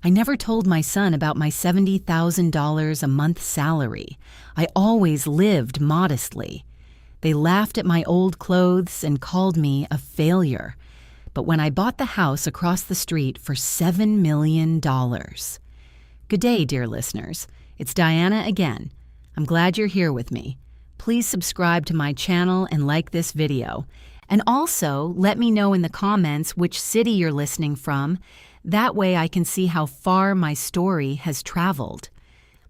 I never told my son about my $70,000 a month salary. I always lived modestly. They laughed at my old clothes and called me a failure. But when I bought the house across the street for $7 million. Good day, dear listeners. It's Diana again. I'm glad you're here with me. Please subscribe to my channel and like this video. And also, let me know in the comments which city you're listening from. That way I can see how far my story has traveled.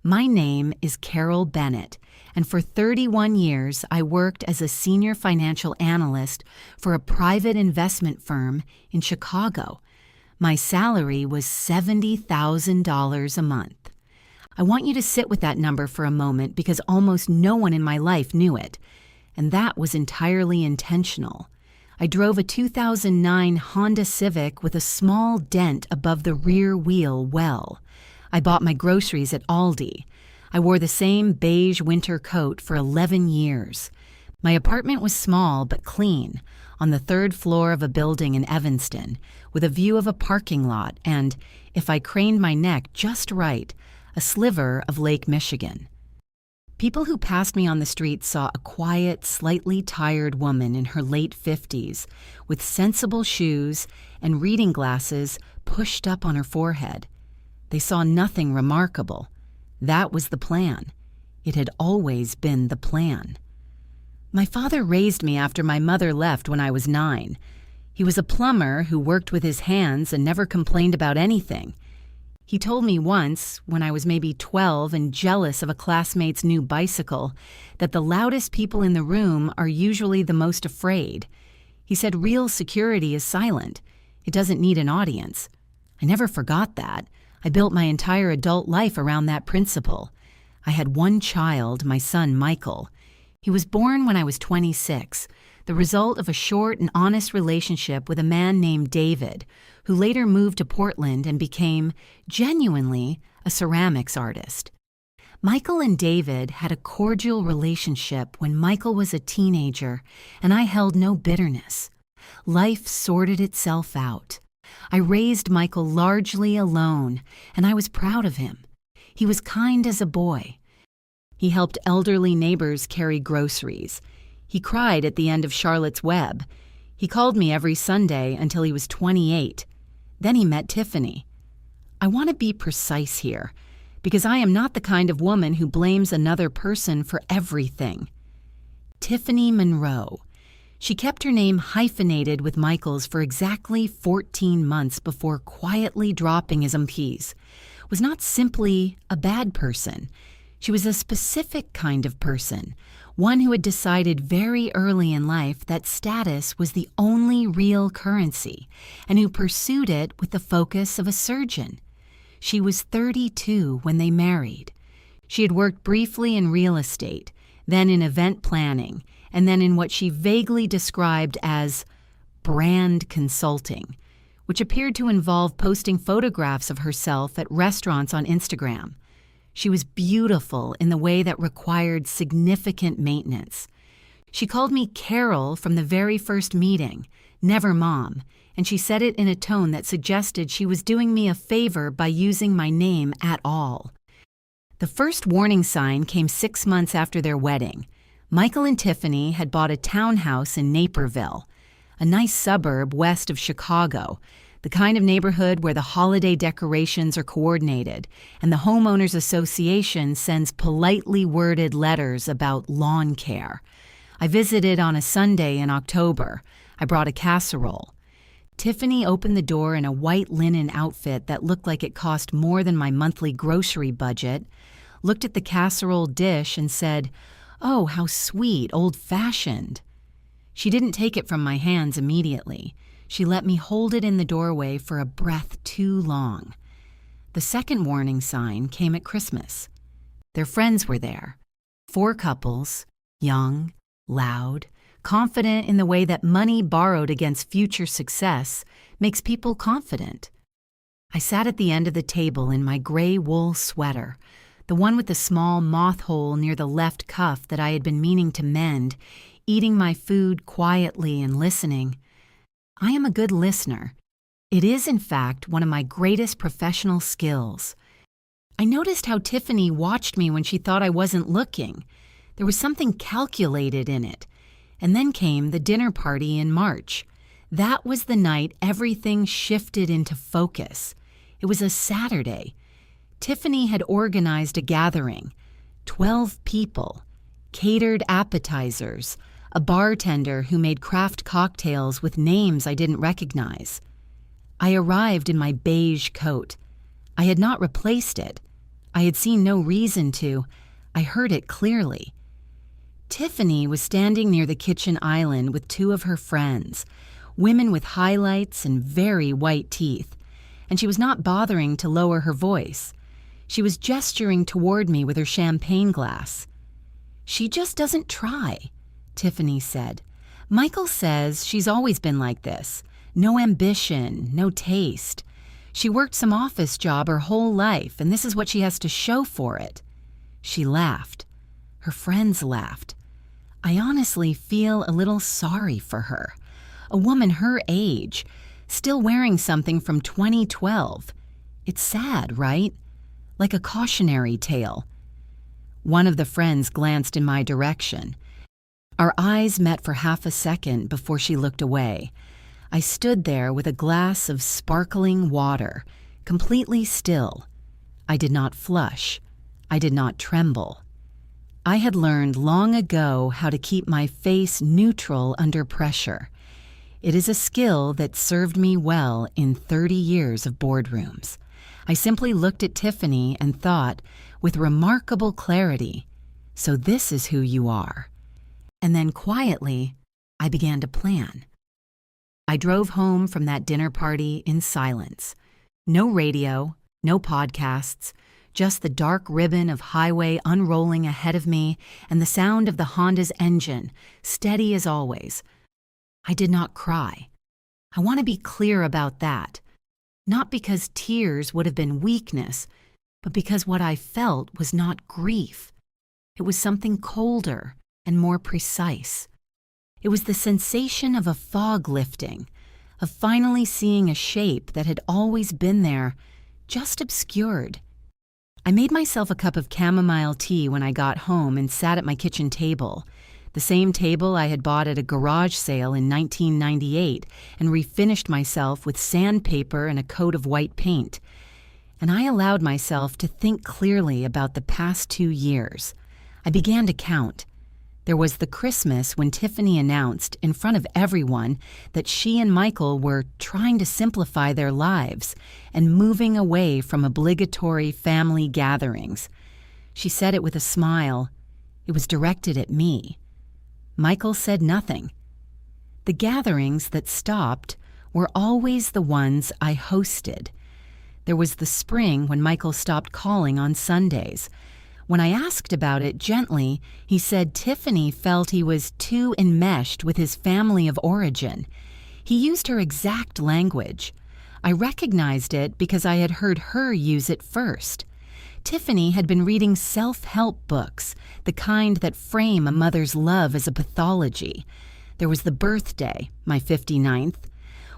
My name is Carol Bennett, and for 31 years I worked as a senior financial analyst for a private investment firm in Chicago. My salary was $70,000 a month. I want you to sit with that number for a moment because almost no one in my life knew it, and that was entirely intentional. I drove a 2009 Honda Civic with a small dent above the rear wheel well. I bought my groceries at Aldi. I wore the same beige winter coat for 11 years. My apartment was small but clean, on the third floor of a building in Evanston, with a view of a parking lot and, if I craned my neck just right, a sliver of Lake Michigan. People who passed me on the street saw a quiet, slightly tired woman in her late 50s with sensible shoes and reading glasses pushed up on her forehead. They saw nothing remarkable. That was the plan. It had always been the plan. My father raised me after my mother left when I was 9. He was a plumber who worked with his hands and never complained about anything. He told me once, when I was maybe 12 and jealous of a classmate's new bicycle, that the loudest people in the room are usually the most afraid. He said real security is silent. It doesn't need an audience. I never forgot that. I built my entire adult life around that principle. I had one child, my son Michael. He was born when I was 26, the result of a short and honest relationship with a man named David, who later moved to Portland and became, genuinely, a ceramics artist. Michael and David had a cordial relationship when Michael was a teenager, and I held no bitterness. Life sorted itself out. I raised Michael largely alone, and I was proud of him. He was kind as a boy. He helped elderly neighbors carry groceries. He cried at the end of Charlotte's Web. He called me every Sunday until he was 28. Then he met Tiffany. I want to be precise here, because I am not the kind of woman who blames another person for everything. Tiffany Monroe. She kept her name hyphenated with Michael's for exactly 14 months before quietly dropping his MPs. Was not simply a bad person. She was a specific kind of person, one who had decided very early in life that status was the only real currency, and who pursued it with the focus of a surgeon. She was 32 when they married. She had worked briefly in real estate, then in event planning, and then in what she vaguely described as brand consulting, which appeared to involve posting photographs of herself at restaurants on Instagram. She was beautiful in the way that required significant maintenance. She called me Carol from the very first meeting, never Mom, and she said it in a tone that suggested she was doing me a favor by using my name at all. The first warning sign came 6 months after their wedding. Michael and Tiffany had bought a townhouse in Naperville, a nice suburb west of Chicago, the kind of neighborhood where the holiday decorations are coordinated and the homeowners association sends politely worded letters about lawn care. I visited on a Sunday in October. I brought a casserole. Tiffany opened the door in a white linen outfit that looked like it cost more than my monthly grocery budget, looked at the casserole dish and said, "Oh, how sweet, old-fashioned." She didn't take it from my hands immediately. She let me hold it in the doorway for a breath too long. The second warning sign came at Christmas. Their friends were there. 4 couples, young, loud, confident in the way that money borrowed against future success makes people confident. I sat at the end of the table in my gray wool sweater, the one with the small moth hole near the left cuff that I had been meaning to mend, eating my food quietly and listening. I am a good listener. It is, in fact, one of my greatest professional skills. I noticed how Tiffany watched me when she thought I wasn't looking. There was something calculated in it. And then came the dinner party in March. That was the night everything shifted into focus. It was a Saturday. Tiffany had organized a gathering. 12 people, catered appetizers, a bartender who made craft cocktails with names I didn't recognize. I arrived in my beige coat. I had not replaced it. I had seen no reason to. I heard it clearly. Tiffany was standing near the kitchen island with two of her friends, women with highlights and very white teeth, and she was not bothering to lower her voice. She was gesturing toward me with her champagne glass. "She just doesn't try," Tiffany said. "Michael says she's always been like this. No ambition, no taste. She worked some office job her whole life, and this is what she has to show for it." She laughed. Her friends laughed. I honestly feel a little sorry for her. A woman her age, still wearing something from 2012. It's sad, right? Like a cautionary tale. One of the friends glanced in my direction. Our eyes met for half a second before she looked away. I stood there with a glass of sparkling water, completely still. I did not flush. I did not tremble. I had learned long ago how to keep my face neutral under pressure. It is a skill that served me well in 30 years of boardrooms. I simply looked at Tiffany and thought, with remarkable clarity, "So this is who you are." And then quietly, I began to plan. I drove home from that dinner party in silence. No radio, no podcasts, just the dark ribbon of highway unrolling ahead of me and the sound of the Honda's engine, steady as always. I did not cry. I want to be clear about that. Not because tears would have been weakness, but because what I felt was not grief. It was something colder and more precise. It was the sensation of a fog lifting, of finally seeing a shape that had always been there, just obscured. I made myself a cup of chamomile tea when I got home and sat at my kitchen table, the same table I had bought at a garage sale in 1998 and refinished myself with sandpaper and a coat of white paint. And I allowed myself to think clearly about the past 2 years. I began to count. There was the Christmas when Tiffany announced in front of everyone that she and Michael were trying to simplify their lives and moving away from obligatory family gatherings. She said it with a smile. It was directed at me. Michael said nothing. The gatherings that stopped were always the ones I hosted. There was the spring when Michael stopped calling on Sundays. When I asked about it gently, he said Tiffany felt he was too enmeshed with his family of origin. He used her exact language. I recognized it because I had heard her use it first. Tiffany had been reading self-help books, the kind that frame a mother's love as a pathology. There was the birthday, my 59th,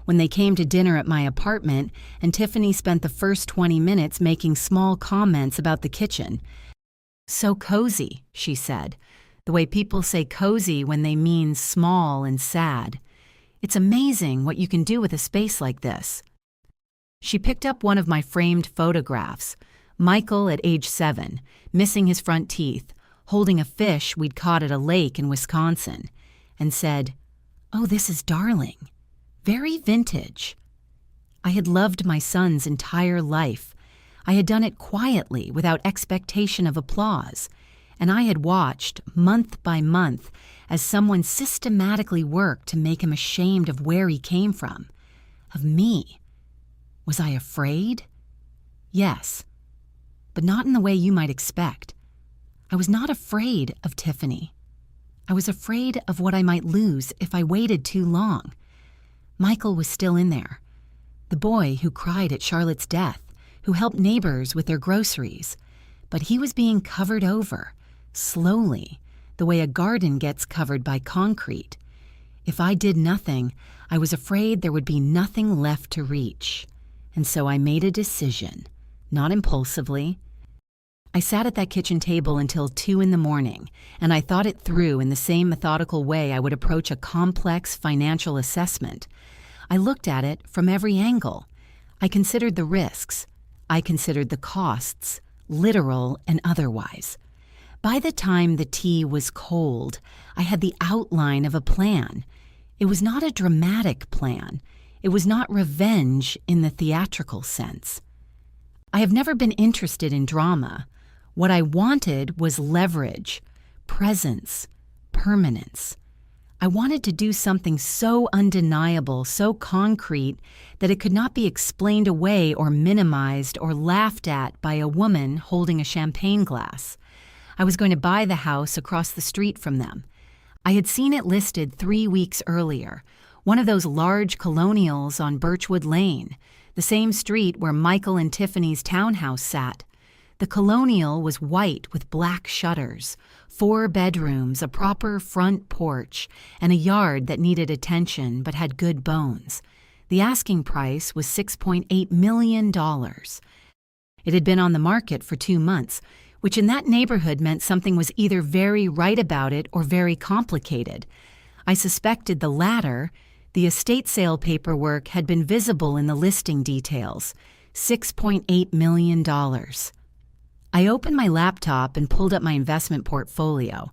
when they came to dinner at my apartment, and Tiffany spent the first 20 minutes making small comments about the kitchen. "So cozy," she said, the way people say cozy when they mean small and sad. "It's amazing what you can do with a space like this." She picked up one of my framed photographs, Michael at age 7, missing his front teeth, holding a fish we'd caught at a lake in Wisconsin, and said, "Oh, this is darling. Very vintage." I had loved my son's entire life. I had done it quietly, without expectation of applause, and I had watched, month by month, as someone systematically worked to make him ashamed of where he came from, of me. Was I afraid? Yes, but not in the way you might expect. I was not afraid of Tiffany. I was afraid of what I might lose if I waited too long. Michael was still in there, the boy who cried at Charlotte's death, who helped neighbors with their groceries, but he was being covered over, slowly, the way a garden gets covered by concrete. If I did nothing, I was afraid there would be nothing left to reach, and so I made a decision, not impulsively. I sat at that kitchen table until 2 in the morning, and I thought it through in the same methodical way I would approach a complex financial assessment. I looked at it from every angle. I considered the risks. I considered the costs, literal and otherwise. By the time the tea was cold, I had the outline of a plan. It was not a dramatic plan. It was not revenge in the theatrical sense. I have never been interested in drama. What I wanted was leverage, presence, permanence. I wanted to do something so undeniable, so concrete, that it could not be explained away or minimized or laughed at by a woman holding a champagne glass. I was going to buy the house across the street from them. I had seen it listed 3 weeks earlier, one of those large colonials on Birchwood Lane, the same street where Michael and Tiffany's townhouse sat. The colonial was white with black shutters, 4 bedrooms, a proper front porch, and a yard that needed attention but had good bones. The asking price was $6.8 million. It had been on the market for 2 months, which in that neighborhood meant something was either very right about it or very complicated. I suspected the latter. The estate sale paperwork had been visible in the listing details. $6.8 million. I opened my laptop and pulled up my investment portfolio.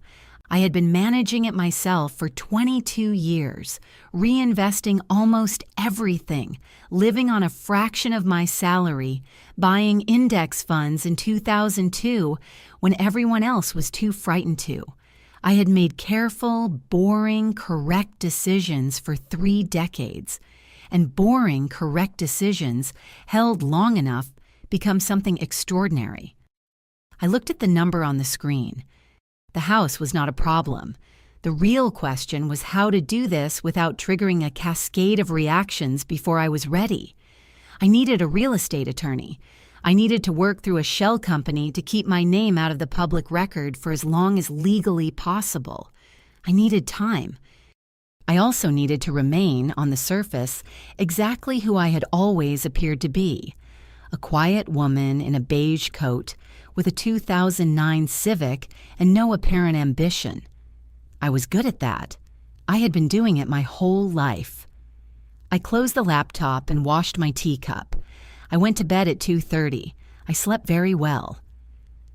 I had been managing it myself for 22 years, reinvesting almost everything, living on a fraction of my salary, buying index funds in 2002 when everyone else was too frightened to. I had made careful, boring, correct decisions for 3 decades, and boring, correct decisions, held long enough, become something extraordinary. I looked at the number on the screen. The house was not a problem. The real question was how to do this without triggering a cascade of reactions before I was ready. I needed a real estate attorney. I needed to work through a shell company to keep my name out of the public record for as long as legally possible. I needed time. I also needed to remain, on the surface, exactly who I had always appeared to be. A quiet woman in a beige coat, with a 2009 Civic and no apparent ambition. I was good at that. I had been doing it my whole life. I closed the laptop and washed my teacup. I went to bed at 2:30. I slept very well.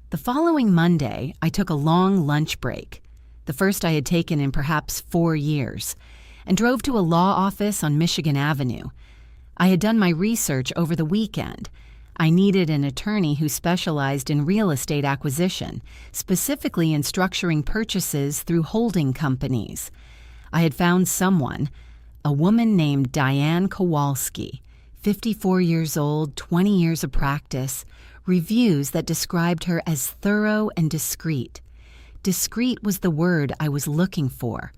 The following Monday, I took a long lunch break, the first I had taken in perhaps 4 years, and drove to a law office on Michigan Avenue. I had done my research over the weekend. I needed an attorney who specialized in real estate acquisition, specifically in structuring purchases through holding companies. I had found someone, a woman named Diane Kowalski, 54 years old, 20 years of practice, reviews that described her as thorough and discreet. Discreet was the word I was looking for.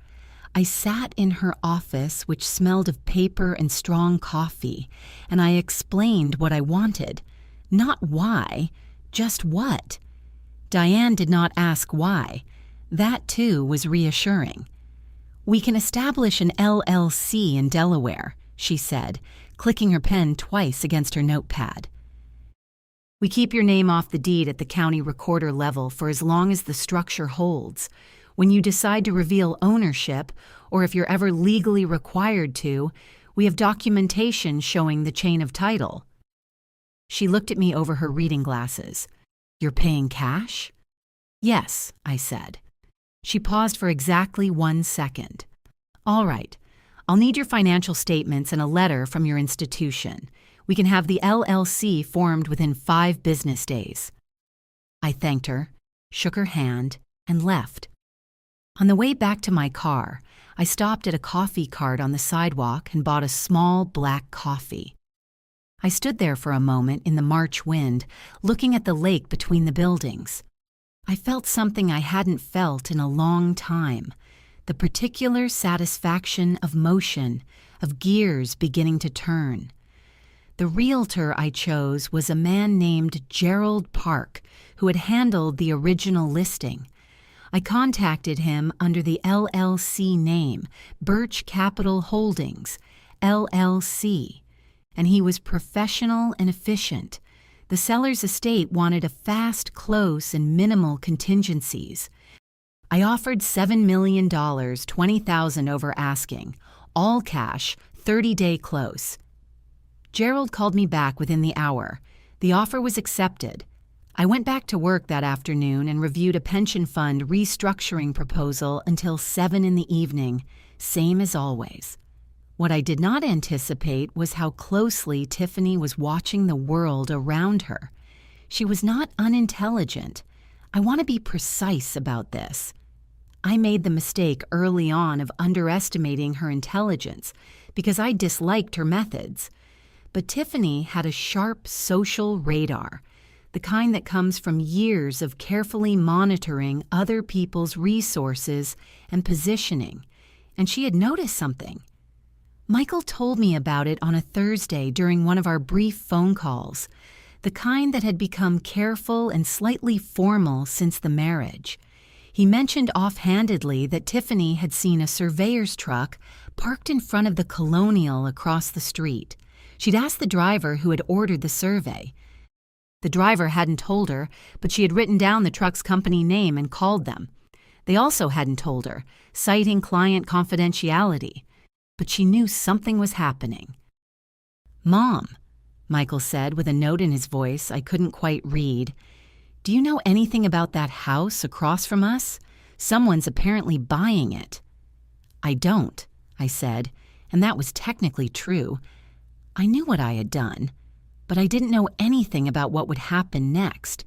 I sat in her office, which smelled of paper and strong coffee, and I explained what I wanted. Not why, just what. Diane did not ask why. That, too, was reassuring. "We can establish an LLC in Delaware," she said, clicking her pen twice against her notepad. "We keep your name off the deed at the county recorder level for as long as the structure holds. When you decide to reveal ownership, or if you're ever legally required to, we have documentation showing the chain of title." She looked at me over her reading glasses. "You're paying cash?" "Yes," I said. She paused for exactly 1 second. "All right. I'll need your financial statements and a letter from your institution. We can have the LLC formed within 5 business days." I thanked her, shook her hand, and left. On the way back to my car, I stopped at a coffee cart on the sidewalk and bought a small black coffee. I stood there for a moment in the March wind, looking at the lake between the buildings. I felt something I hadn't felt in a long time, the particular satisfaction of motion, of gears beginning to turn. The realtor I chose was a man named Gerald Park, who had handled the original listing. I contacted him under the LLC name, Birch Capital Holdings, LLC, and he was professional and efficient. The seller's estate wanted a fast close and minimal contingencies. I offered $7 million, $20,000 over asking, all cash, 30-day close. Gerald called me back within the hour. The offer was accepted. I went back to work that afternoon and reviewed a pension fund restructuring proposal until 7 in the evening, same as always. What I did not anticipate was how closely Tiffany was watching the world around her. She was not unintelligent. I want to be precise about this. I made the mistake early on of underestimating her intelligence because I disliked her methods. But Tiffany had a sharp social radar, the kind that comes from years of carefully monitoring other people's resources and positioning, and she had noticed something. Michael told me about it on a Thursday during one of our brief phone calls, the kind that had become careful and slightly formal since the marriage. He mentioned offhandedly that Tiffany had seen a surveyor's truck parked in front of the Colonial across the street. She'd asked the driver who had ordered the survey. The driver hadn't told her, but she had written down the truck's company name and called them. They also hadn't told her, citing client confidentiality. But she knew something was happening. "Mom," Michael said with a note in his voice I couldn't quite read, "do you know anything about that house across from us? Someone's apparently buying it." "I don't," I said, and that was technically true. I knew what I had done, but I didn't know anything about what would happen next.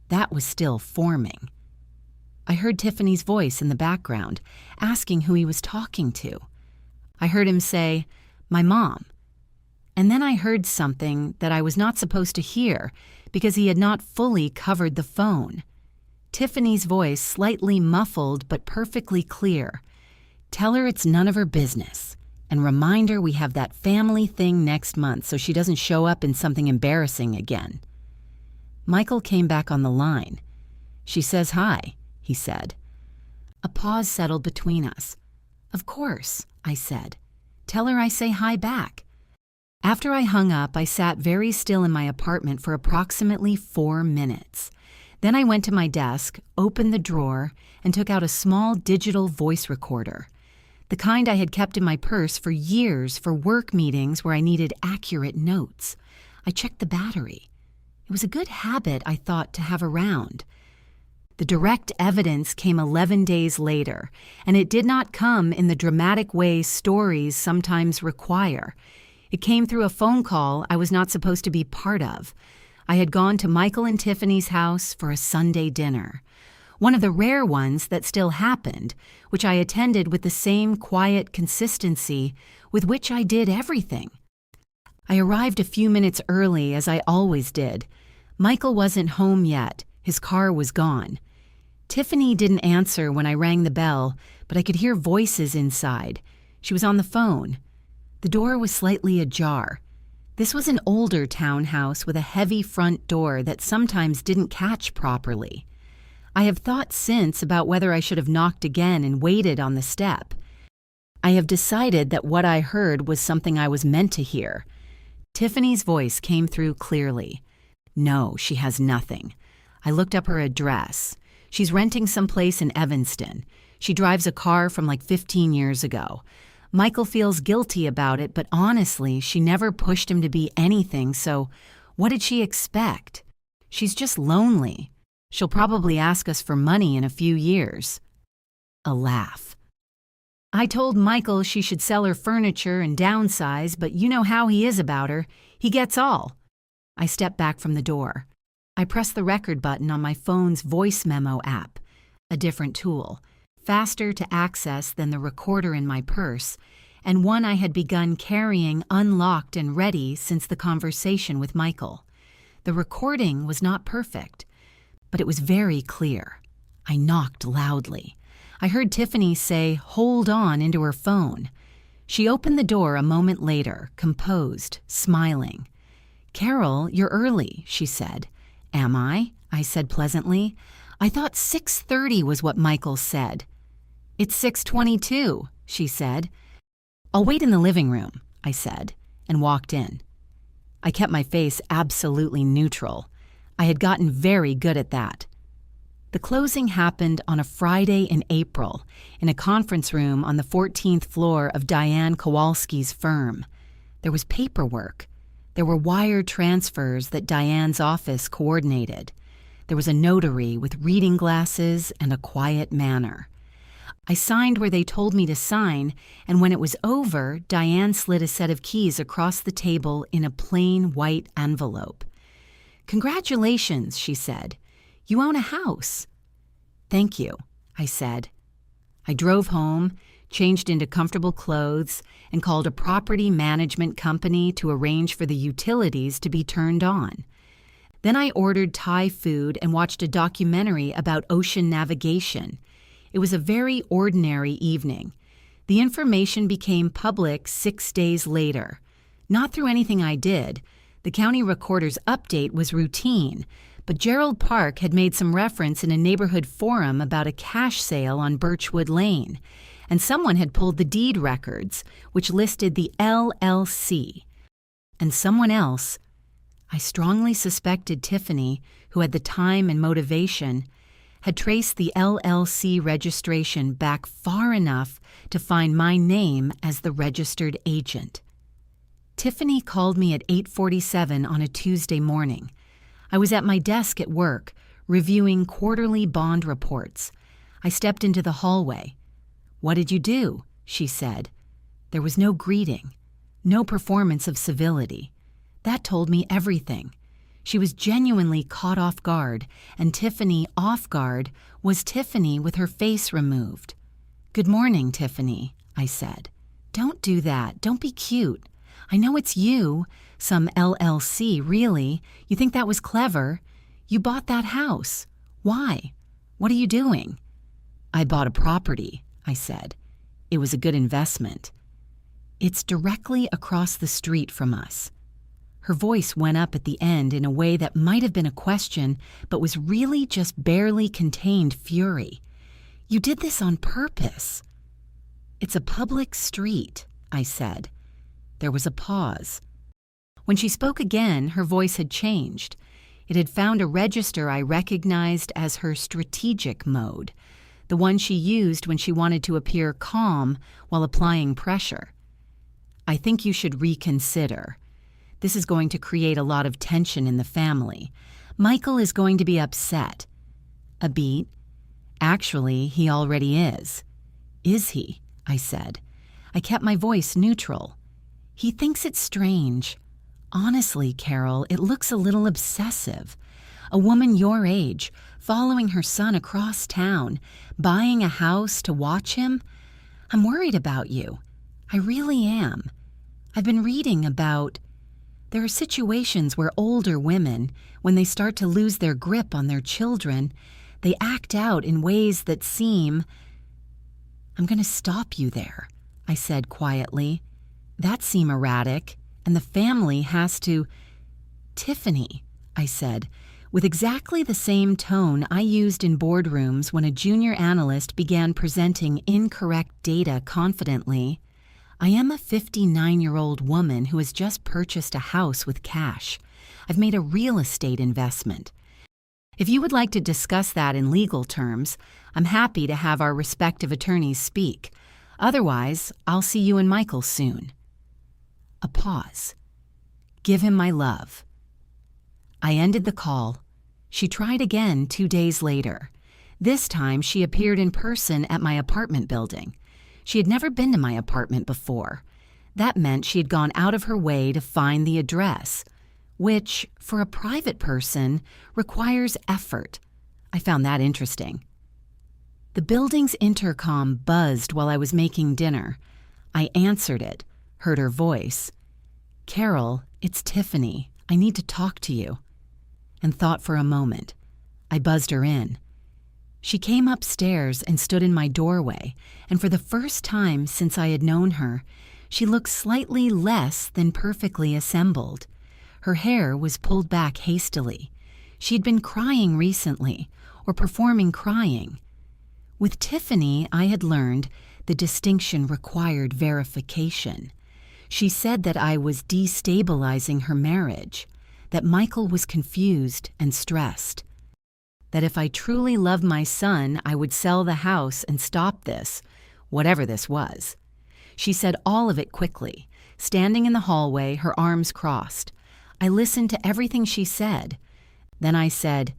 That was still forming. I heard Tiffany's voice in the background, asking who he was talking to. I heard him say, "My mom." And then I heard something that I was not supposed to hear because he had not fully covered the phone. Tiffany's voice slightly muffled but perfectly clear. "Tell her it's none of her business. And remind her we have that family thing next month so she doesn't show up in something embarrassing again." Michael came back on the line. "She says hi," he said. A pause settled between us. "Of course," I said. "Tell her I say hi back." After I hung up, I sat very still in my apartment for approximately 4 minutes. Then I went to my desk, opened the drawer, and took out a small digital voice recorder. The kind I had kept in my purse for years for work meetings where I needed accurate notes. I checked the battery. It was a good habit, I thought, to have around. The direct evidence came 11 days later, and it did not come in the dramatic way stories sometimes require. It came through a phone call I was not supposed to be part of. I had gone to Michael and Tiffany's house for a Sunday dinner, one of the rare ones that still happened, which I attended with the same quiet consistency with which I did everything. I arrived a few minutes early, as I always did. Michael wasn't home yet. His car was gone. Tiffany didn't answer when I rang the bell, but I could hear voices inside. She was on the phone. The door was slightly ajar. This was an older townhouse with a heavy front door that sometimes didn't catch properly. I have thought since about whether I should have knocked again and waited on the step. I have decided that what I heard was something I was meant to hear. Tiffany's voice came through clearly. "No, she has nothing." I looked up her address. She's renting someplace in Evanston. She drives a car from like 15 years ago. Michael feels guilty about it, but honestly, she never pushed him to be anything, so what did she expect? She's just lonely. She'll probably ask us for money in a few years. A laugh. "I told Michael she should sell her furniture and downsize, but you know how he is about her. He gets all." I stepped back from the door. I pressed the record button on my phone's voice memo app, a different tool, faster to access than the recorder in my purse, and one I had begun carrying unlocked and ready since the conversation with Michael. The recording was not perfect, but it was very clear. I knocked loudly. I heard Tiffany say, "Hold on," into her phone. She opened the door a moment later, composed, smiling. "Carol, you're early," she said. "Am I?" I said pleasantly. "I thought 6:30 was what Michael said." "It's 6:22, she said. "I'll wait in the living room," I said, and walked in. I kept my face absolutely neutral. I had gotten very good at that. The closing happened on a Friday in April in a conference room on the 14th floor of Diane Kowalski's firm. There was paperwork. There were wire transfers that Diane's office coordinated. There was a notary with reading glasses and a quiet manner. I signed where they told me to sign, and when it was over, Diane slid a set of keys across the table in a plain white envelope. "Congratulations," she said. "You own a house." "Thank you," I said. I drove home, changed into comfortable clothes, and called a property management company to arrange for the utilities to be turned on. Then I ordered Thai food and watched a documentary about ocean navigation. It was a very ordinary evening. The information became public 6 days later. Not through anything I did. The county recorder's update was routine, but Gerald Park had made some reference in a neighborhood forum about a cash sale on Birchwood Lane, and someone had pulled the deed records, which listed the LLC. And someone else, I strongly suspected Tiffany, who had the time and motivation, had traced the LLC registration back far enough to find my name as the registered agent. Tiffany called me at 8:47 on a Tuesday morning. I was at my desk at work, reviewing quarterly bond reports. I stepped into the hallway. "What did you do?" she said. There was no greeting, no performance of civility. That told me everything. She was genuinely caught off guard, and Tiffany off guard was Tiffany with her face removed. "Good morning, Tiffany," I said. "Don't do that. Don't be cute. I know it's you, some LLC, really. You think that was clever? You bought that house. Why? What are you doing?" "I bought a property," I said. "It was a good investment." "It's directly across the street from us." Her voice went up at the end in a way that might have been a question, but was really just barely contained fury. "You did this on purpose." "It's a public street," I said. There was a pause. When she spoke again, her voice had changed. It had found a register I recognized as her strategic mode, the one she used when she wanted to appear calm while applying pressure. "I think you should reconsider. This is going to create a lot of tension in the family. Michael is going to be upset." A beat. "Actually, he already is." "Is he?" I said. I kept my voice neutral. "He thinks it's strange. Honestly, Carol, it looks a little obsessive. A woman your age, following her son across town, buying a house to watch him. I'm worried about you. I really am. I've been reading about... There are situations where older women, when they start to lose their grip on their children, they act out in ways that seem..." "I'm going to stop you there," I said quietly. "That seem erratic, and the family has to..." "Tiffany," I said, with exactly the same tone I used in boardrooms when a junior analyst began presenting incorrect data confidently, "I am a 59-year-old woman who has just purchased a house with cash. I've made a real estate investment. If you would like to discuss that in legal terms, I'm happy to have our respective attorneys speak. Otherwise, I'll see you and Michael soon." A pause. "Give him my love." I ended the call. She tried again 2 days later. This time she appeared in person at my apartment building. She had never been to my apartment before. That meant she had gone out of her way to find the address, which, for a private person, requires effort. I found that interesting. The building's intercom buzzed while I was making dinner. I answered it, heard her voice. "Carol, it's Tiffany. I need to talk to you." And thought for a moment. I buzzed her in. She came upstairs and stood in my doorway, and for the first time since I had known her, she looked slightly less than perfectly assembled. Her hair was pulled back hastily. She had been crying recently, or performing crying. With Tiffany, I had learned the distinction required verification. She said that I was destabilizing her marriage, that Michael was confused and stressed, that if I truly loved my son, I would sell the house and stop this, whatever this was. She said all of it quickly, standing in the hallway, her arms crossed. I listened to everything she said. Then I said,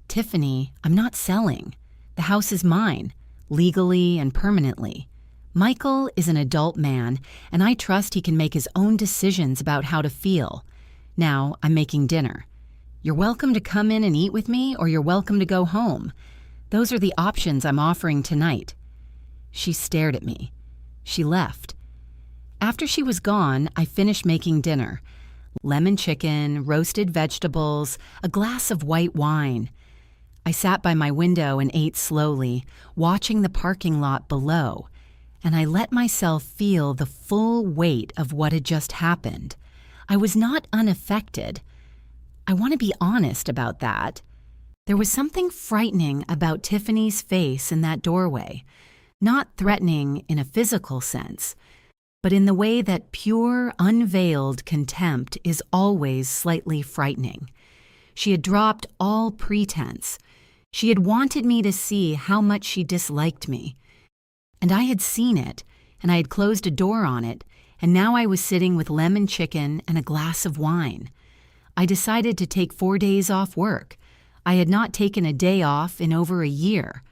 "Tiffany, I'm not selling. The house is mine, legally and permanently. Michael is an adult man, and I trust he can make his own decisions about how to feel. Now, I'm making dinner. You're welcome to come in and eat with me, or you're welcome to go home. Those are the options I'm offering tonight." She stared at me. She left. After she was gone, I finished making dinner. Lemon chicken, roasted vegetables, a glass of white wine. I sat by my window and ate slowly, watching the parking lot below, and I let myself feel the full weight of what had just happened. I was not unaffected. I want to be honest about that. There was something frightening about Tiffany's face in that doorway, not threatening in a physical sense, but in the way that pure, unveiled contempt is always slightly frightening. She had dropped all pretense. She had wanted me to see how much she disliked me. And I had seen it, and I had closed a door on it, and now I was sitting with lemon chicken and a glass of wine. I decided to take 4 days off work. I had not taken a day off in over a year.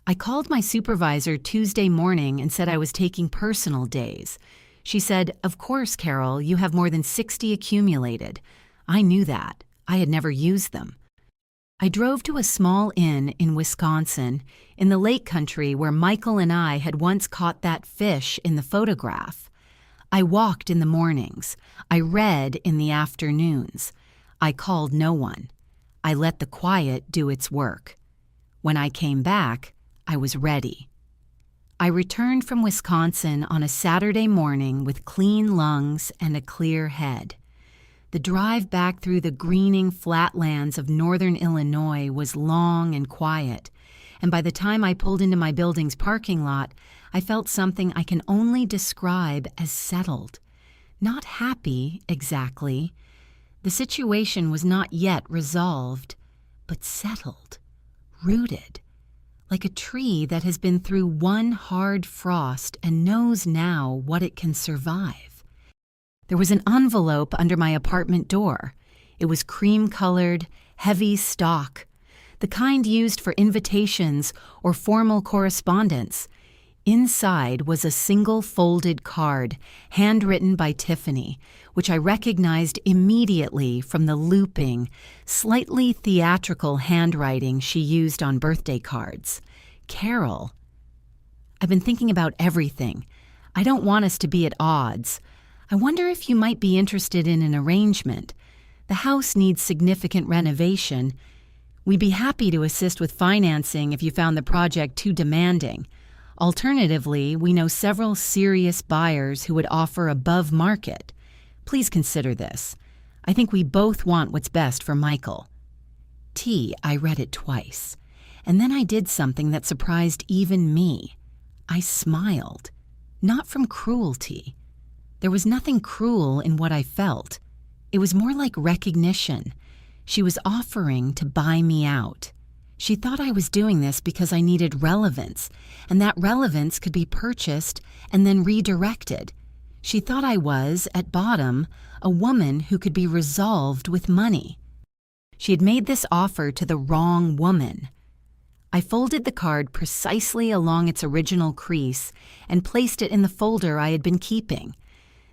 I called my supervisor Tuesday morning and said I was taking personal days. She said, "Of course, Carol, you have more than 60 accumulated." I knew that. I had never used them. I drove to a small inn in Wisconsin, in the lake country where Michael and I had once caught that fish in the photograph. I walked in the mornings. I read in the afternoons. I called no one. I let the quiet do its work. When I came back, I was ready. I returned from Wisconsin on a Saturday morning with clean lungs and a clear head. The drive back through the greening flatlands of northern Illinois was long and quiet, and by the time I pulled into my building's parking lot, I felt something I can only describe as settled. Not happy, exactly. The situation was not yet resolved, but settled, rooted, like a tree that has been through one hard frost and knows now what it can survive. There was an envelope under my apartment door. It was cream-colored, heavy stock, the kind used for invitations or formal correspondence. Inside was a single folded card, handwritten by Tiffany, which I recognized immediately from the looping, slightly theatrical handwriting she used on birthday cards. Carol. I've been thinking about everything. I don't want us to be at odds. I wonder if you might be interested in an arrangement. The house needs significant renovation. We'd be happy to assist with financing if you found the project too demanding. Alternatively, we know several serious buyers who would offer above market. Please consider this. I think we both want what's best for Michael. I read it twice, and then I did something that surprised even me. I smiled. Not from cruelty. There was nothing cruel in what I felt. It was more like recognition. She was offering to buy me out. She thought I was doing this because I needed relevance, and that relevance could be purchased and then redirected. She thought I was, at bottom, a woman who could be resolved with money. She had made this offer to the wrong woman. I folded the card precisely along its original crease and placed it in the folder I had been keeping.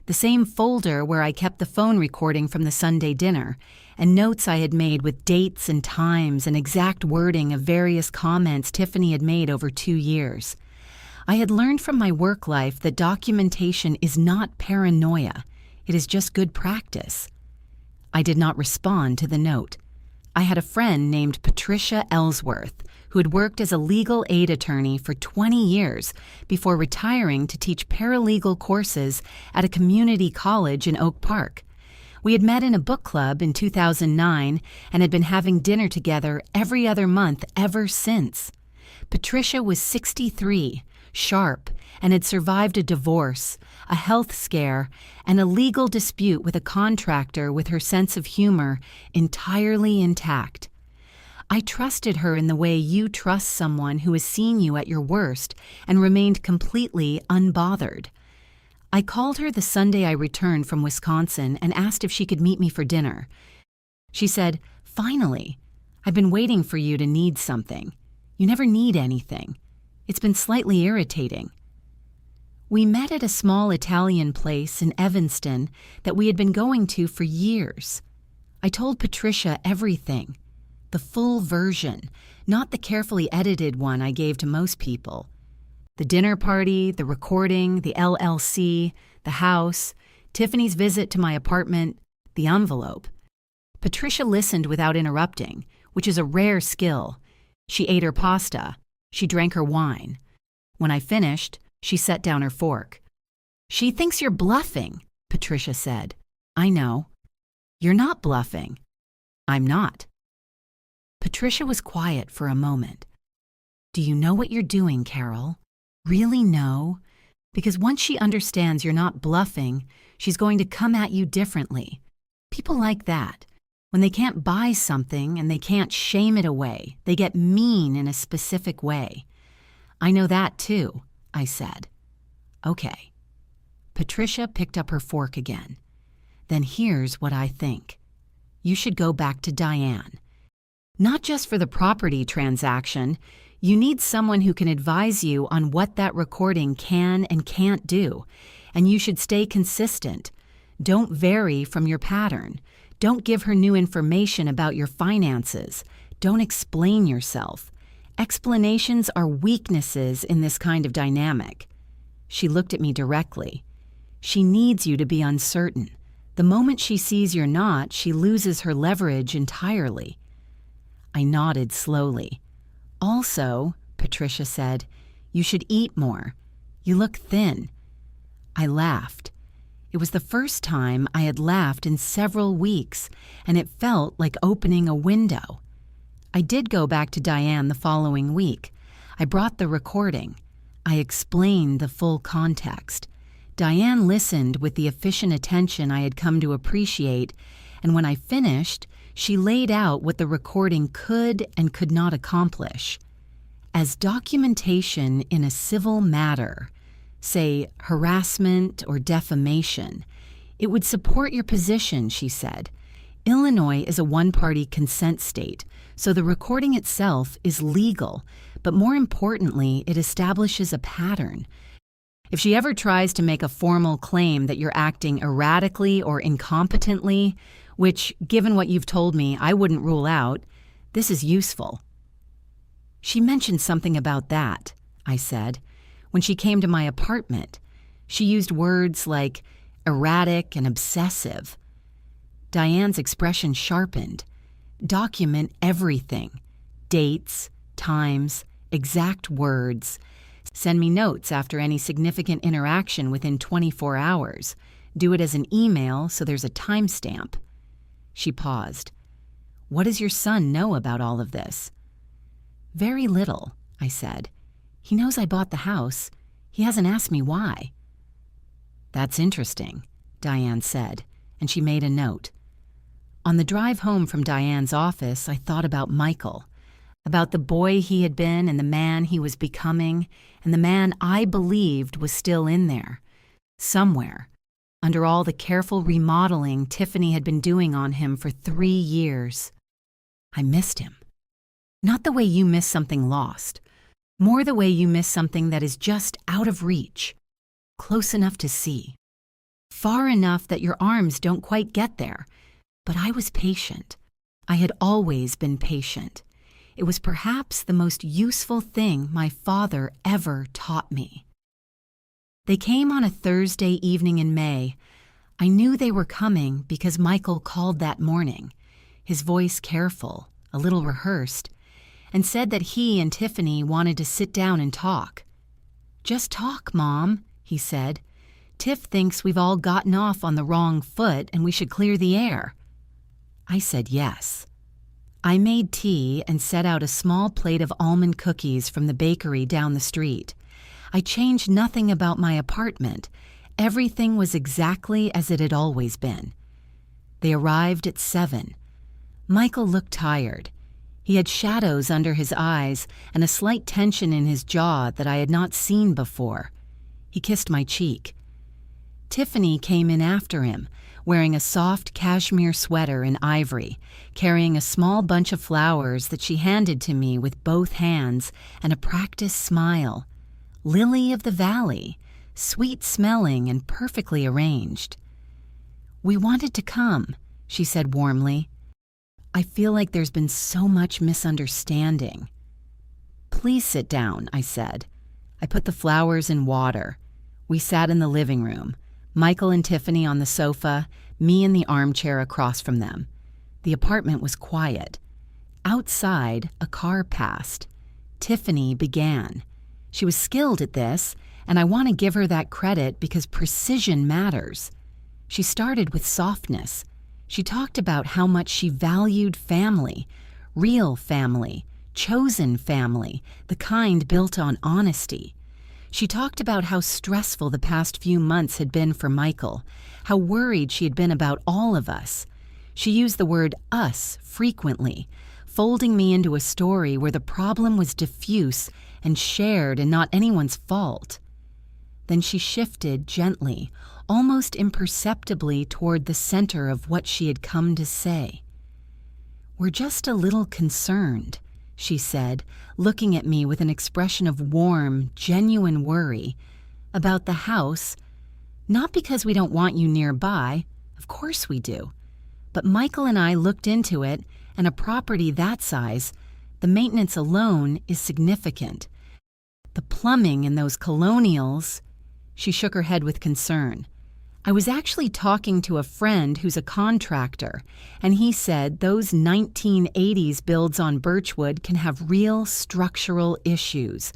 The same folder where I kept the phone recording from the Sunday dinner and notes I had made with dates and times and exact wording of various comments Tiffany had made over 2 years. I had learned from my work life that documentation is not paranoia. It is just good practice. I did not respond to the note. I had a friend named Patricia Ellsworth who had worked as a legal aid attorney for 20 years before retiring to teach paralegal courses at a community college in Oak Park. We had met in a book club in 2009 and had been having dinner together every other month ever since. Patricia was 63, sharp, and had survived a divorce, a health scare, and a legal dispute with a contractor with her sense of humor entirely intact. I trusted her in the way you trust someone who has seen you at your worst and remained completely unbothered. I called her the Sunday I returned from Wisconsin and asked if she could meet me for dinner. She said, "Finally, I've been waiting for you to need something. You never need anything. It's been slightly irritating." We met at a small Italian place in Evanston that we had been going to for years. I told Patricia everything, the full version, not the carefully edited one I gave to most people. The dinner party, the recording, the LLC, the house, Tiffany's visit to my apartment, the envelope. Patricia listened without interrupting, which is a rare skill. She ate her pasta. She drank her wine. When I finished, she set down her fork. "She thinks you're bluffing," Patricia said. "I know." "You're not bluffing." "I'm not." Patricia was quiet for a moment. "Do you know what you're doing, Carol? Really know? Because once she understands you're not bluffing, she's going to come at you differently. People like that. When they can't buy something and they can't shame it away, they get mean in a specific way." "I know that too," I said. "Okay." Patricia picked up her fork again. "Then here's what I think. You should go back to Diane. Not just for the property transaction. You need someone who can advise you on what that recording can and can't do, and you should stay consistent. Don't vary from your pattern. Don't give her new information about your finances. Don't explain yourself. Explanations are weaknesses in this kind of dynamic." She looked at me directly. "She needs you to be uncertain. The moment she sees you're not, she loses her leverage entirely." I nodded slowly. "Also," Patricia said, "you should eat more. You look thin." I laughed. It was the first time I had laughed in several weeks, and it felt like opening a window. I did go back to Diane the following week. I brought the recording. I explained the full context. Diane listened with the efficient attention I had come to appreciate, and when I finished, she laid out what the recording could and could not accomplish. As documentation in a civil matter, say harassment or defamation, it would support your position, she said. Illinois is a one-party consent state, so the recording itself is legal, but more importantly, it establishes a pattern. If she ever tries to make a formal claim that you're acting erratically or incompetently, which, given what you've told me, I wouldn't rule out, this is useful. She mentioned something about that, I said. When she came to my apartment, she used words like erratic and obsessive. Diane's expression sharpened. Document everything. Dates, times, exact words. Send me notes after any significant interaction within 24 hours. Do it as an email so there's a timestamp. She paused. "What does your son know about all of this?" "Very little," I said. "He knows I bought the house. He hasn't asked me why." "That's interesting," Diane said, and she made a note. On the drive home from Diane's office, I thought about Michael, about the boy he had been and the man he was becoming, and the man I believed was still in there, somewhere, under all the careful remodeling Tiffany had been doing on him for 3 years. I missed him. Not the way you miss something lost, more the way you miss something that is just out of reach, close enough to see, far enough that your arms don't quite get there. But I was patient. I had always been patient. It was perhaps the most useful thing my father ever taught me. They came on a Thursday evening in May. I knew they were coming because Michael called that morning, his voice careful, a little rehearsed, and said that he and Tiffany wanted to sit down and talk. "Just talk, Mom," he said. "Tiff thinks we've all gotten off on the wrong foot and we should clear the air." I said yes. I made tea and set out a small plate of almond cookies from the bakery down the street. I changed nothing about my apartment. Everything was exactly as it had always been. They arrived at 7. Michael looked tired. He had shadows under his eyes and a slight tension in his jaw that I had not seen before. He kissed my cheek. Tiffany came in after him, wearing a soft cashmere sweater in ivory, carrying a small bunch of flowers that she handed to me with both hands and a practiced smile. Lily of the valley, sweet-smelling and perfectly arranged. "We wanted to come," she said warmly. "I feel like there's been so much misunderstanding." "Please sit down," I said. I put the flowers in water. We sat in the living room, Michael and Tiffany on the sofa, me in the armchair across from them. The apartment was quiet. Outside, a car passed. Tiffany began. She was skilled at this, and I want to give her that credit because precision matters. She started with softness. She talked about how much she valued family, real family, chosen family, the kind built on honesty. She talked about how stressful the past few months had been for Michael, how worried she had been about all of us. She used the word us frequently, folding me into a story where the problem was diffuse and shared and not anyone's fault. Then she shifted gently, almost imperceptibly toward the center of what she had come to say. "We're just a little concerned," she said, looking at me with an expression of warm, genuine worry, "about the house. Not because we don't want you nearby, of course we do. But Michael and I looked into it, and a property that size, the maintenance alone is significant. The plumbing in those colonials—" She shook her head with concern. "I was actually talking to a friend who's a contractor, and he said those 1980s builds on birchwood can have real structural issues,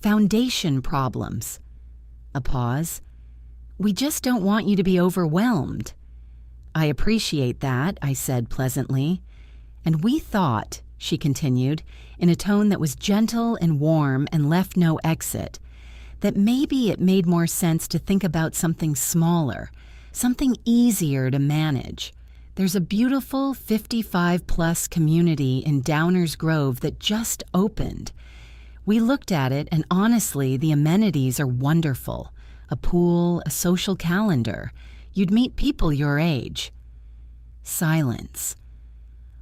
foundation problems." A pause. "We just don't want you to be overwhelmed." "I appreciate that," I said pleasantly. "And we thought," she continued, in a tone that was gentle and warm and left no exit, "that maybe it made more sense to think about something smaller, something easier to manage. There's a beautiful 55-plus community in Downers Grove that just opened. We looked at it, and honestly, the amenities are wonderful. A pool, a social calendar. You'd meet people your age." Silence.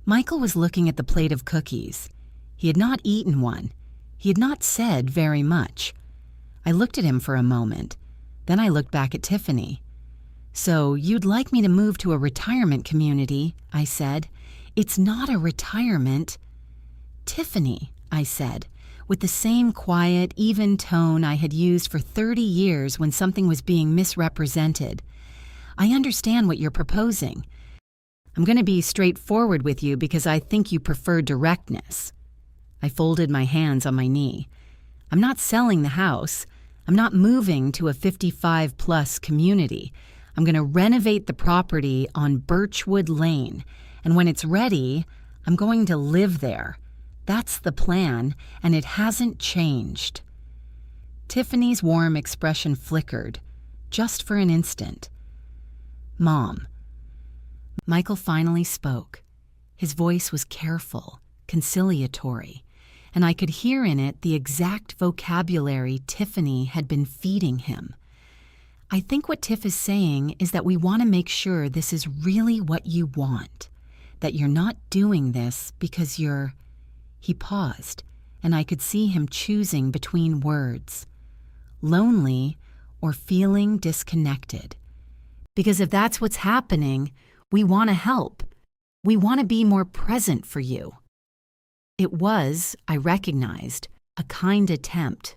Michael was looking at the plate of cookies. He had not eaten one. He had not said very much. I looked at him for a moment. Then I looked back at Tiffany. "So you'd like me to move to a retirement community," I said. "It's not a retirement." "Tiffany," I said, with the same quiet, even tone I had used for 30 years when something was being misrepresented. "I understand what you're proposing. I'm going to be straightforward with you because I think you prefer directness." I folded my hands on my knee. "I'm not selling the house. I'm not moving to a 55-plus community. I'm going to renovate the property on Birchwood Lane, and when it's ready, I'm going to live there. That's the plan, and it hasn't changed." Tiffany's warm expression flickered, just for an instant. "Mom." Michael finally spoke. His voice was careful, conciliatory, and I could hear in it the exact vocabulary Tiffany had been feeding him. "I think what Tiff is saying is that we want to make sure this is really what you want, that you're not doing this because you're—" He paused, and I could see him choosing between words. "Lonely or feeling disconnected. Because if that's what's happening, we want to help. We want to be more present for you." It was, I recognized, a kind attempt,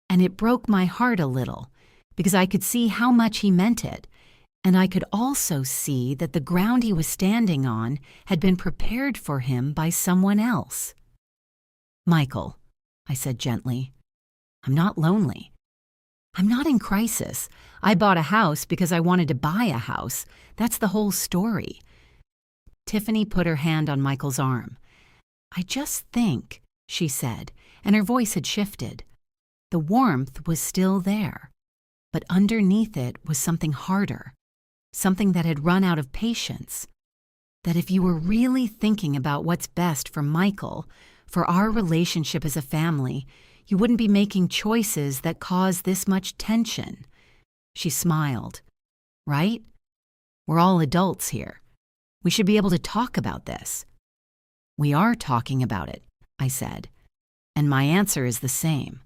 and it broke my heart a little, because I could see how much he meant it, and I could also see that the ground he was standing on had been prepared for him by someone else. "Michael," I said gently, "I'm not lonely. I'm not in crisis. I bought a house because I wanted to buy a house. That's the whole story." Tiffany put her hand on Michael's arm. "I just think," she said, and her voice had shifted, The warmth was still there, but underneath it was something harder, something that had run out of patience. That if you were really thinking about what's best for Michael, for our relationship as a family, you wouldn't be making choices that cause this much tension. She smiled. Right? We're all adults here. We should be able to talk about this. We are talking about it, I said, and my answer is the same.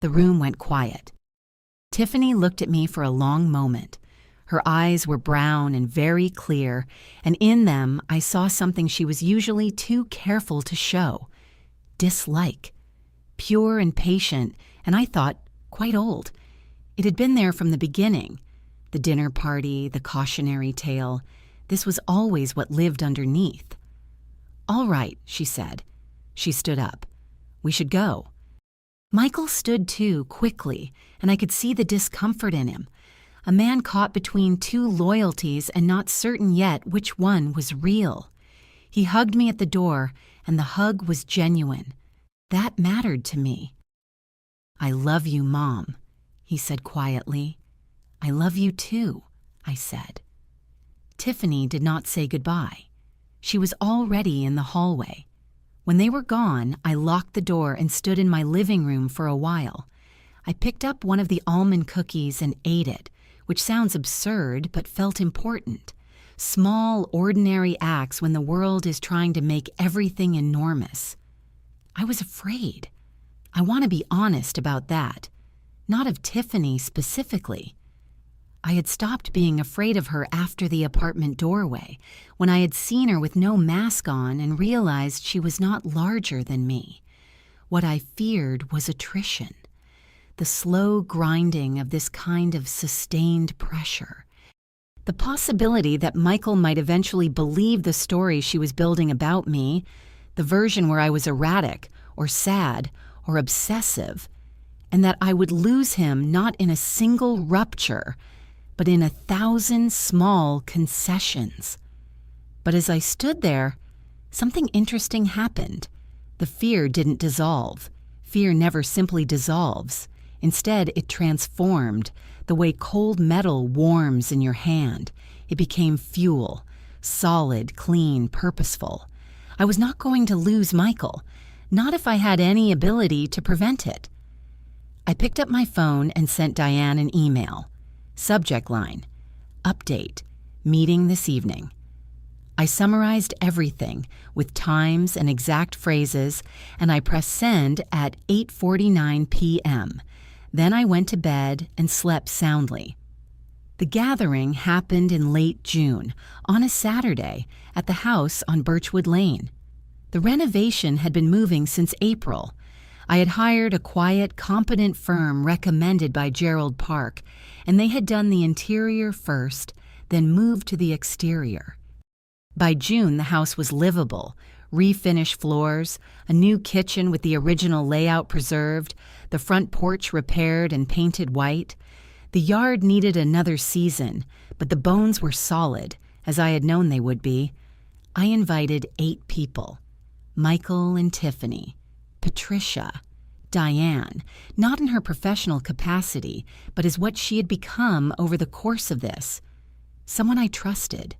The room went quiet. Tiffany looked at me for a long moment. Her eyes were brown and very clear, and in them I saw something she was usually too careful to show. Dislike. Pure and patient, and I thought, quite old. It had been there from the beginning. The dinner party, the cautionary tale. This was always what lived underneath. All right, she said. She stood up. We should go. Michael stood too, quickly, and I could see the discomfort in him. A man caught between two loyalties and not certain yet which one was real. He hugged me at the door, and the hug was genuine. That mattered to me. I love you, Mom, he said quietly. I love you too, I said. Tiffany did not say goodbye. She was already in the hallway. When they were gone, I locked the door and stood in my living room for a while. I picked up one of the almond cookies and ate it, which sounds absurd but felt important. Small, ordinary acts when the world is trying to make everything enormous. I was afraid. I want to be honest about that. Not of Tiffany specifically. I had stopped being afraid of her after the apartment doorway, when I had seen her with no mask on and realized she was not larger than me. What I feared was attrition. The slow grinding of this kind of sustained pressure. The possibility that Michael might eventually believe the story she was building about me, the version where I was erratic or sad or obsessive, and that I would lose him not in a single rupture, but in 1,000 small concessions. But as I stood there, something interesting happened. The fear didn't dissolve. Fear never simply dissolves. Instead, it transformed, the way cold metal warms in your hand. It became fuel, solid, clean, purposeful. I was not going to lose Michael, not if I had any ability to prevent it. I picked up my phone and sent Diane an email. Subject line, update, meeting this evening. I summarized everything with times and exact phrases, and I pressed send at 8:49 p.m. Then I went to bed and slept soundly. The gathering happened in late June, on a Saturday, at the house on Birchwood Lane. The renovation had been moving since April. I had hired a quiet, competent firm recommended by Gerald Park, and they had done the interior first, then moved to the exterior. By June, the house was livable, refinished floors, a new kitchen with the original layout preserved, the front porch repaired and painted white. The yard needed another season, but the bones were solid, as I had known they would be. I invited 8 people. Michael and Tiffany, Patricia, Diane, not in her professional capacity, but as what she had become over the course of this. Someone I trusted.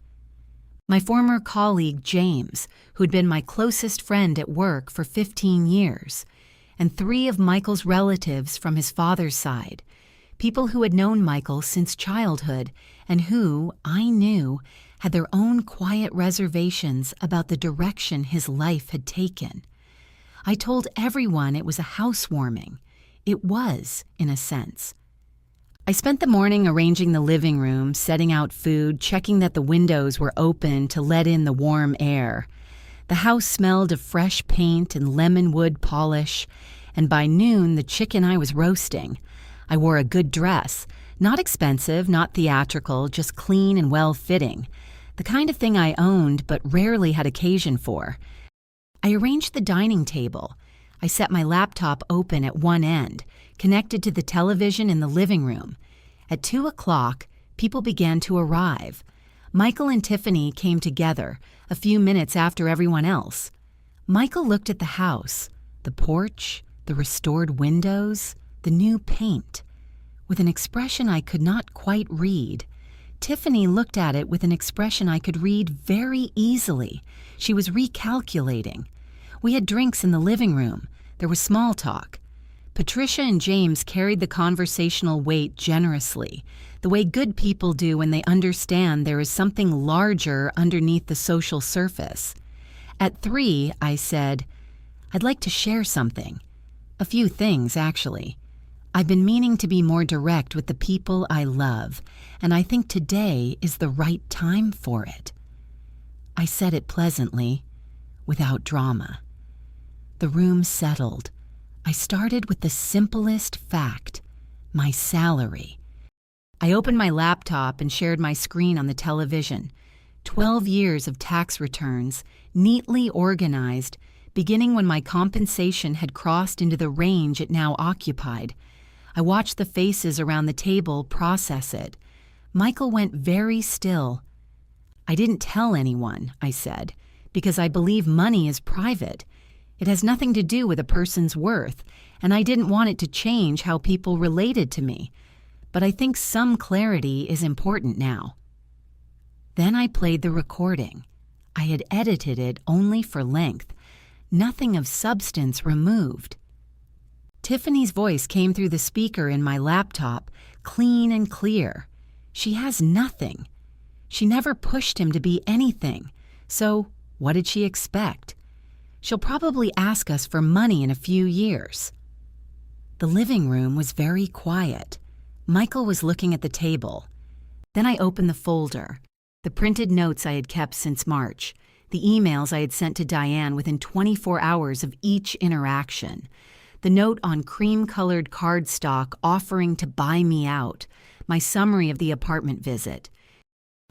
My former colleague James, who'd been my closest friend at work for 15 years, and 3 of Michael's relatives from his father's side, people who had known Michael since childhood and who, I knew, had their own quiet reservations about the direction his life had taken. I told everyone it was a housewarming. It was, in a sense. I spent the morning arranging the living room, setting out food, checking that the windows were open to let in the warm air. The house smelled of fresh paint and lemon wood polish, and by noon the chicken I was roasting. I wore a good dress, not expensive, not theatrical, just clean and well-fitting, the kind of thing I owned but rarely had occasion for. I arranged the dining table. I set my laptop open at one end, connected to the television in the living room. At 2 o'clock, people began to arrive. Michael and Tiffany came together, a few minutes after everyone else. Michael looked at the house, the porch, the restored windows, the new paint. With an expression I could not quite read, Tiffany looked at it with an expression I could read very easily. She was recalculating. We had drinks in the living room. There was small talk. Patricia and James carried the conversational weight generously, the way good people do when they understand there is something larger underneath the social surface. At 3, I said, "I'd like to share something. A few things, actually. I've been meaning to be more direct with the people I love, and I think today is the right time for it." I said it pleasantly, without drama. The room settled. I started with the simplest fact, my salary. I opened my laptop and shared my screen on the television. 12 years of tax returns, neatly organized, beginning when my compensation had crossed into the range it now occupied. I watched the faces around the table process it. Michael went very still. "I didn't tell anyone," I said, "because I believe money is private. It has nothing to do with a person's worth, and I didn't want it to change how people related to me. But I think some clarity is important now." Then I played the recording. I had edited it only for length, nothing of substance removed. Tiffany's voice came through the speaker in my laptop, clean and clear. She has nothing. She never pushed him to be anything. So what did she expect? She'll probably ask us for money in a few years. The living room was very quiet. Michael was looking at the table. Then I opened the folder, the printed notes I had kept since March, the emails I had sent to Diane within 24 hours of each interaction, the note on cream-colored cardstock offering to buy me out, my summary of the apartment visit.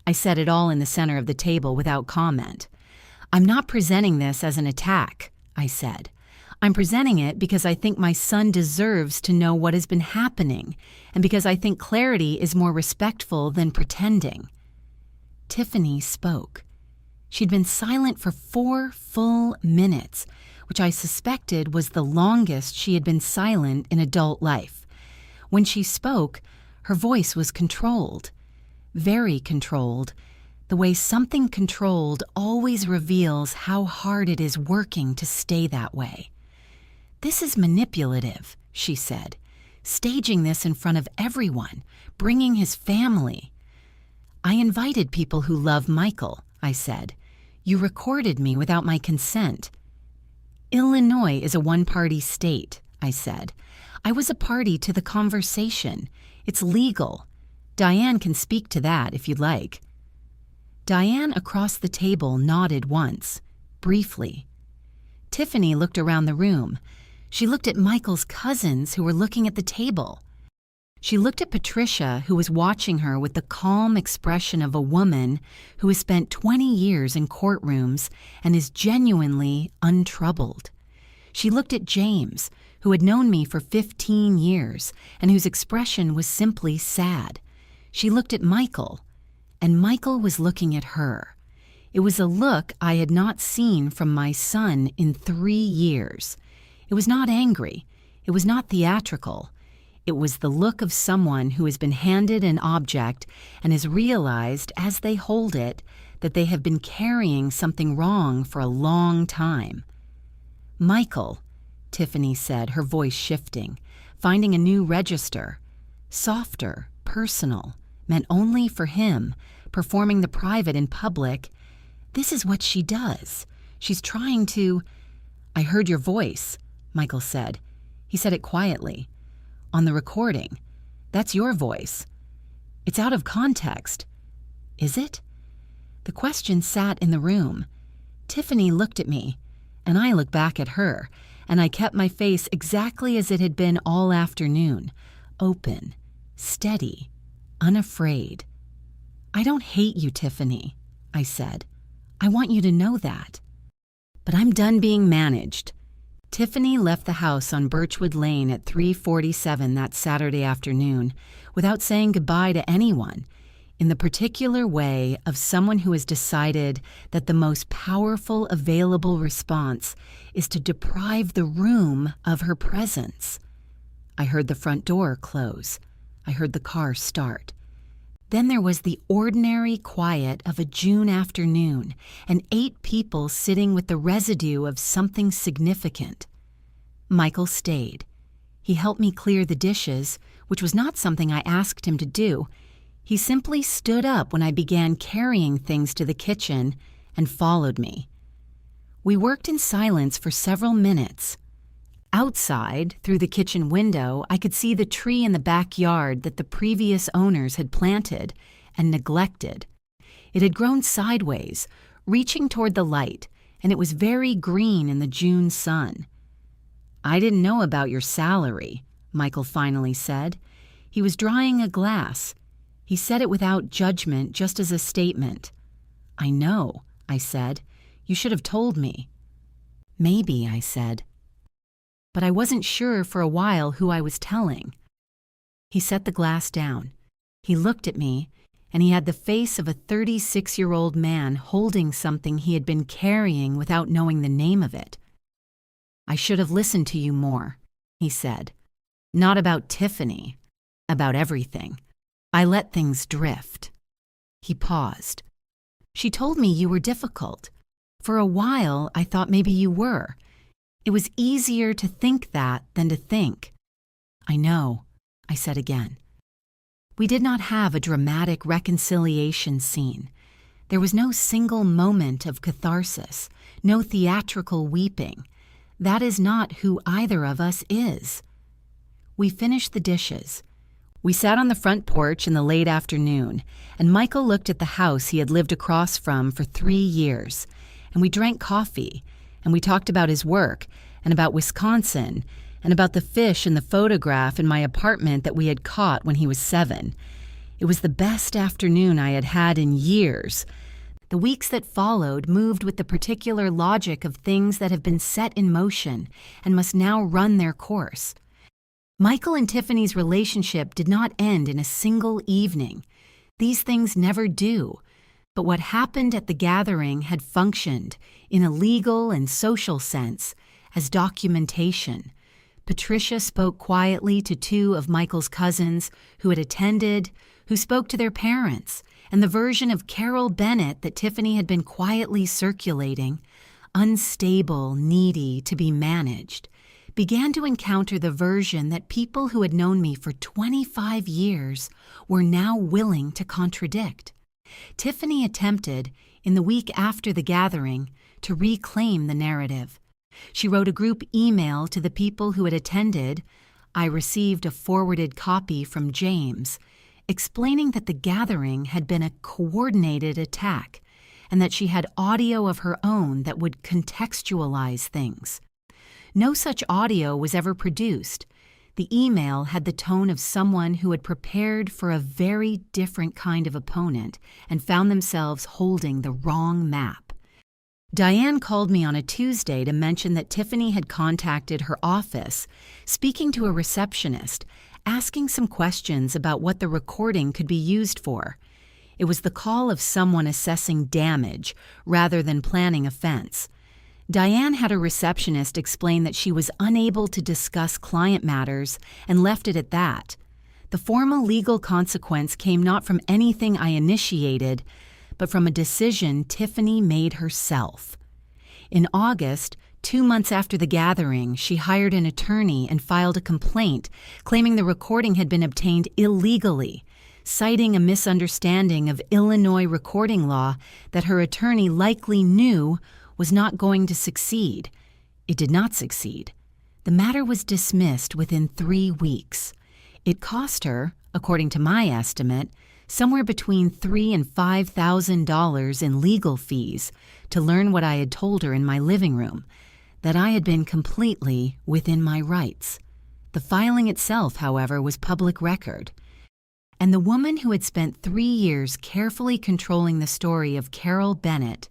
I set it all in the center of the table without comment. "I'm not presenting this as an attack," I said. "I'm presenting it because I think my son deserves to know what has been happening, and because I think clarity is more respectful than pretending." Tiffany spoke. She'd been silent for 4 full minutes, which I suspected was the longest she had been silent in adult life. When she spoke, her voice was controlled, very controlled, the way something controlled always reveals how hard it is working to stay that way. "This is manipulative," she said, "staging this in front of everyone, bringing his family." "I invited people who love Michael," I said. "You recorded me without my consent." "Illinois is a one-party state," I said. "I was a party to the conversation. It's legal. Diane can speak to that if you'd like." Diane across the table nodded once, briefly. Tiffany looked around the room. She looked at Michael's cousins who were looking at the table. She looked at Patricia, who was watching her with the calm expression of a woman who has spent 20 years in courtrooms and is genuinely untroubled. She looked at James, who had known me for 15 years and whose expression was simply sad. She looked at Michael, and Michael was looking at her. It was a look I had not seen from my son in 3 years. It was not angry. It was not theatrical. It was the look of someone who has been handed an object and has realized, as they hold it, that they have been carrying something wrong for a long time. "Michael," Tiffany said, her voice shifting, finding a new register. Softer, personal, meant only for him, performing the private in public. "This is what she does. She's trying to—" "I heard your voice," Michael said. He said it quietly. "On the recording. That's your voice. It's out of context." "Is it?" The question sat in the room. Tiffany looked at me, and I looked back at her, and I kept my face exactly as it had been all afternoon, open, steady, unafraid. "I don't hate you, Tiffany," I said. "I want you to know that. But I'm done being managed." Tiffany left the house on Birchwood Lane at 3:47 that Saturday afternoon without saying goodbye to anyone, in the particular way of someone who has decided that the most powerful available response is to deprive the room of her presence. I heard the front door close. I heard the car start. Then there was the ordinary quiet of a June afternoon and 8 people sitting with the residue of something significant. Michael stayed. He helped me clear the dishes, which was not something I asked him to do. He simply stood up when I began carrying things to the kitchen and followed me. We worked in silence for several minutes. Outside, through the kitchen window, I could see the tree in the backyard that the previous owners had planted and neglected. It had grown sideways, reaching toward the light, and it was very green in the June sun. "I didn't know about your salary," Michael finally said. He was drying a glass. He said it without judgment, just as a statement. "I know," I said. "You should have told me." "Maybe," I said. But I wasn't sure for a while who I was telling. He set the glass down. He looked at me, and he had the face of a 36-year-old man holding something he had been carrying without knowing the name of it. "I should have listened to you more," he said. "Not about Tiffany, about everything. I let things drift." He paused. "She told me you were difficult. For a while, I thought maybe you were. It was easier to think that than to think." "I know," I said again. We did not have a dramatic reconciliation scene. There was no single moment of catharsis, no theatrical weeping. That is not who either of us is. We finished the dishes. We sat on the front porch in the late afternoon, and Michael looked at the house he had lived across from for 3 years, and we drank coffee, and we talked about his work, and about Wisconsin, and about the fish in the photograph in my apartment that we had caught when he was 7. It was the best afternoon I had had in years. The weeks that followed moved with the particular logic of things that have been set in motion and must now run their course. Michael and Tiffany's relationship did not end in a single evening. These things never do. But what happened at the gathering had functioned, in a legal and social sense, as documentation. Patricia spoke quietly to 2 of Michael's cousins who had attended, who spoke to their parents, and the version of Carol Bennett that Tiffany had been quietly circulating, unstable, needy, to be managed, began to encounter the version that people who had known me for 25 years were now willing to contradict. Tiffany attempted, in the week after the gathering, to reclaim the narrative. She wrote a group email to the people who had attended. I received a forwarded copy from James, explaining that the gathering had been a coordinated attack and that she had audio of her own that would contextualize things. No such audio was ever produced. The email had the tone of someone who had prepared for a very different kind of opponent and found themselves holding the wrong map. Diane called me on a Tuesday to mention that Tiffany had contacted her office, speaking to a receptionist, asking some questions about what the recording could be used for. It was the call of someone assessing damage rather than planning offense. Diane had a receptionist explain that she was unable to discuss client matters and left it at that. The formal legal consequence came not from anything I initiated, but from a decision Tiffany made herself. In August, 2 months after the gathering, she hired an attorney and filed a complaint claiming the recording had been obtained illegally, citing a misunderstanding of Illinois recording law that her attorney likely knew was not going to succeed. It did not succeed. The matter was dismissed within 3 weeks. It cost her, according to my estimate, somewhere between $3,000 and $5,000 in legal fees to learn what I had told her in my living room, that I had been completely within my rights. The filing itself, however, was public record. And the woman who had spent 3 years carefully controlling the story of Carol Bennett,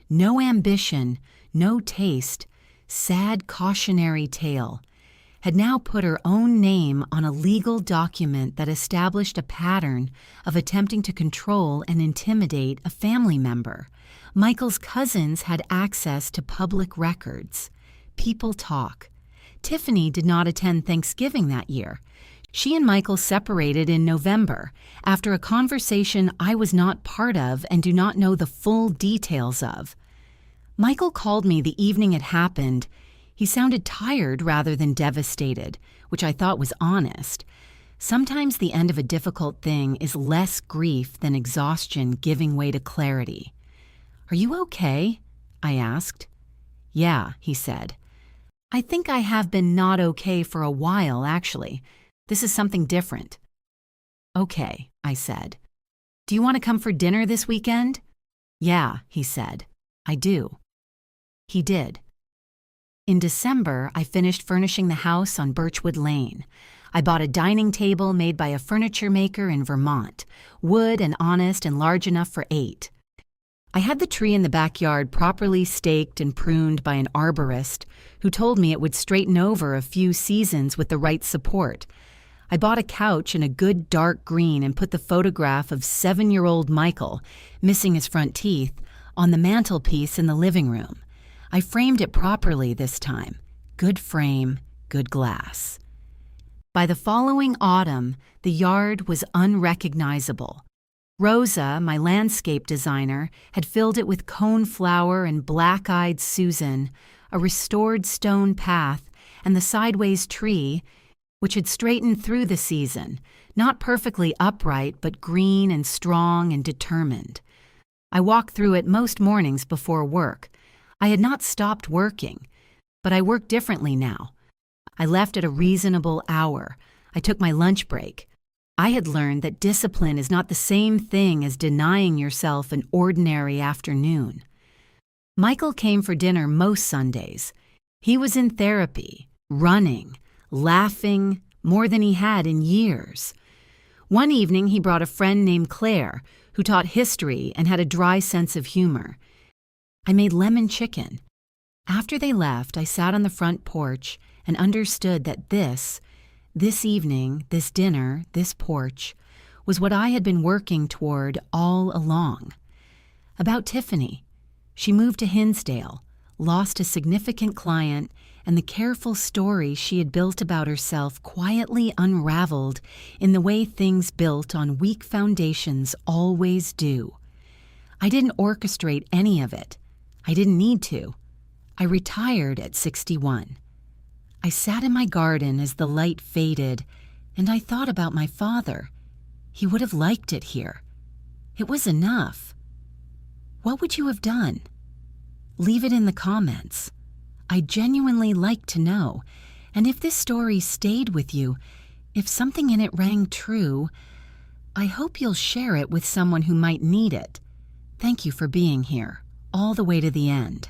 no ambition, no taste, sad cautionary tale, had now put her own name on a legal document that established a pattern of attempting to control and intimidate a family member. Michael's cousins had access to public records. People talk. Tiffany did not attend Thanksgiving that year. She and Michael separated in November after a conversation I was not part of and do not know the full details of. Michael called me the evening it happened. He sounded tired rather than devastated, which I thought was honest. Sometimes the end of a difficult thing is less grief than exhaustion giving way to clarity. "Are you okay?" I asked. "Yeah," he said. "I think I have been not okay for a while, actually. This is something different." "Okay," I said. "Do you want to come for dinner this weekend?" "Yeah," he said. "I do." He did. In December, I finished furnishing the house on Birchwood Lane. I bought a dining table made by a furniture maker in Vermont, wood and honest and large enough for 8. I had the tree in the backyard properly staked and pruned by an arborist who told me it would straighten over a few seasons with the right support. I bought a couch in a good dark green and put the photograph of 7-year-old Michael, missing his front teeth, on the mantelpiece in the living room. I framed it properly this time. Good frame, good glass. By the following autumn, the yard was unrecognizable. Rosa, my landscape designer, had filled it with coneflower and black-eyed Susan, a restored stone path, and the sideways tree, which had straightened through the season, not perfectly upright, but green and strong and determined. I walked through it most mornings before work. I had not stopped working, but I work differently now. I left at a reasonable hour. I took my lunch break. I had learned that discipline is not the same thing as denying yourself an ordinary afternoon. Michael came for dinner most Sundays. He was in therapy, running, laughing, more than he had in years. One evening he brought a friend named Claire, who taught history and had a dry sense of humor. I made lemon chicken. After they left, I sat on the front porch and understood that this evening, this dinner, this porch, was what I had been working toward all along. About Tiffany. She moved to Hinsdale, lost a significant client, and the careful story she had built about herself quietly unraveled in the way things built on weak foundations always do. I didn't orchestrate any of it. I didn't need to. I retired at 61. I sat in my garden as the light faded, and I thought about my father. He would have liked it here. It was enough. What would you have done? Leave it in the comments. I'd genuinely like to know, and if this story stayed with you, if something in it rang true, I hope you'll share it with someone who might need it. Thank you for being here, all the way to the end.